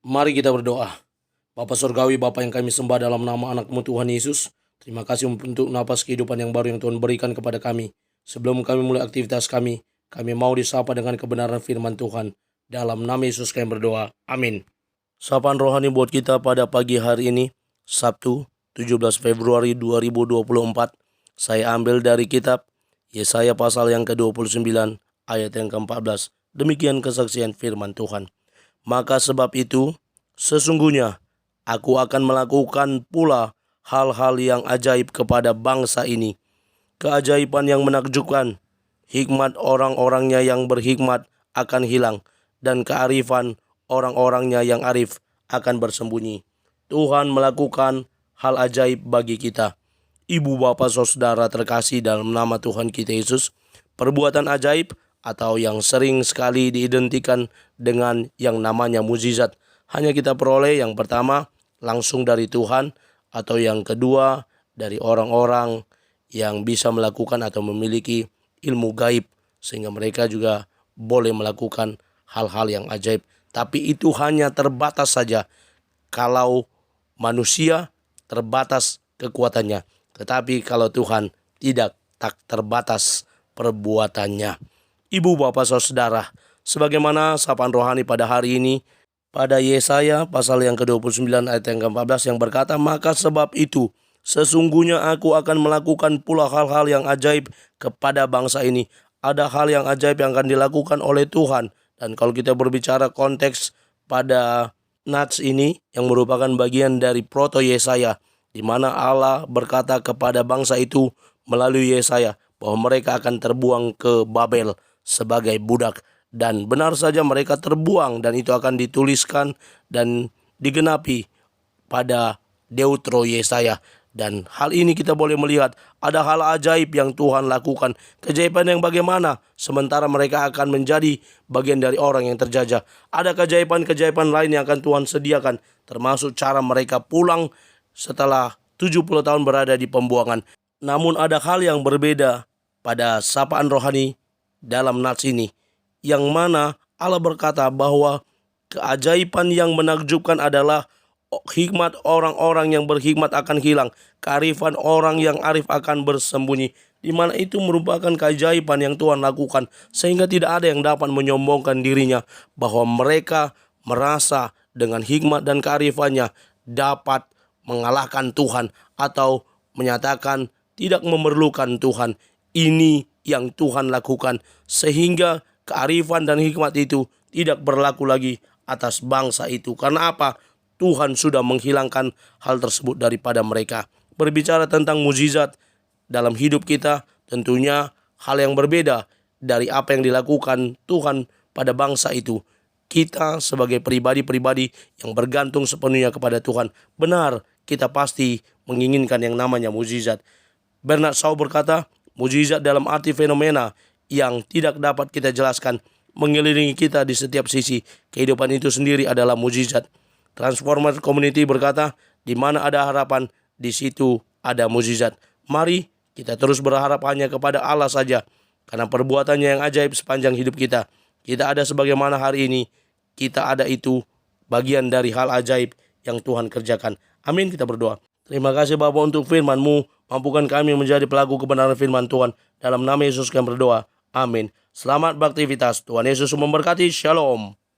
Mari kita berdoa. Bapa Surgawi, Bapa yang kami sembah dalam nama anak-Mu Tuhan Yesus, terima kasih untuk napas kehidupan yang baru yang Tuhan berikan kepada kami. Sebelum kami mulai aktivitas kami mau disapa dengan kebenaran firman Tuhan. Dalam nama Yesus kami berdoa. Amin. Sapaan rohani buat kita pada pagi hari ini, Sabtu 17 Februari 2024. Saya ambil dari kitab Yesaya pasal yang ke-29 ayat yang ke-14. Demikian kesaksian firman Tuhan. Maka sebab itu, sesungguhnya aku akan melakukan pula hal-hal yang ajaib kepada bangsa ini. Keajaiban yang menakjubkan, hikmat orang-orangnya yang berhikmat akan hilang, dan kearifan orang-orangnya yang arif akan bersembunyi. Tuhan melakukan hal ajaib bagi kita. Ibu, bapak, saudara terkasih dalam nama Tuhan kita Yesus, perbuatan ajaib atau yang sering sekali diidentikan dengan yang namanya mukjizat hanya kita peroleh yang pertama langsung dari Tuhan, atau yang kedua dari orang-orang yang bisa melakukan atau memiliki ilmu gaib sehingga mereka juga boleh melakukan hal-hal yang ajaib. Tapi itu hanya terbatas saja kalau manusia terbatas kekuatannya. Tetapi kalau Tuhan tidak, tak terbatas perbuatannya. Ibu, bapak, saudara, sebagaimana sapaan rohani pada hari ini, pada Yesaya pasal yang ke-29 ayat yang ke-14 yang berkata, maka sebab itu, sesungguhnya aku akan melakukan pula hal-hal yang ajaib kepada bangsa ini. Ada hal yang ajaib yang akan dilakukan oleh Tuhan. Dan kalau kita berbicara konteks pada Nats ini, yang merupakan bagian dari proto Yesaya, di mana Allah berkata kepada bangsa itu melalui Yesaya bahwa mereka akan terbuang ke Babel sebagai budak. Dan benar saja mereka terbuang, dan itu akan dituliskan dan digenapi pada Deutro Yesaya. Dan hal ini kita boleh melihat ada hal ajaib yang Tuhan lakukan. Keajaiban yang bagaimana sementara mereka akan menjadi bagian dari orang yang terjajah. Ada keajaiban-keajaiban lain yang akan Tuhan sediakan, termasuk cara mereka pulang setelah 70 tahun berada di pembuangan. Namun ada hal yang berbeda pada sapaan rohani dalam Nats ini, yang mana Allah berkata bahwa keajaiban yang menakjubkan adalah hikmat orang-orang yang berhikmat akan hilang, kearifan orang yang arif akan bersembunyi. Di mana itu merupakan keajaiban yang Tuhan lakukan, sehingga tidak ada yang dapat menyombongkan dirinya bahwa mereka merasa dengan hikmat dan kearifannya dapat mengalahkan Tuhan atau menyatakan tidak memerlukan Tuhan. Ini yang Tuhan lakukan sehingga kearifan dan hikmat itu tidak berlaku lagi atas bangsa itu. Karena apa? Tuhan sudah menghilangkan hal tersebut daripada mereka. Berbicara tentang mukjizat dalam hidup kita, tentunya hal yang berbeda dari apa yang dilakukan Tuhan pada bangsa itu. Kita sebagai pribadi-pribadi yang bergantung sepenuhnya kepada Tuhan, benar kita pasti menginginkan yang namanya mukjizat. Bernard Shaw berkata, mukjizat dalam arti fenomena yang tidak dapat kita jelaskan mengelilingi kita di setiap sisi. Kehidupan itu sendiri adalah mukjizat. Transformer Community berkata, di mana ada harapan, di situ ada mukjizat. Mari kita terus berharap hanya kepada Allah saja, karena perbuatannya yang ajaib sepanjang hidup kita. Kita ada sebagaimana hari ini, kita ada itu bagian dari hal ajaib yang Tuhan kerjakan. Amin, kita berdoa. Terima kasih Bapa untuk firman-Mu. Mampukan kami menjadi pelaku kebenaran firman Tuhan. Dalam nama Yesus kami berdoa. Amin. Selamat beraktivitas. Tuhan Yesus memberkati. Shalom.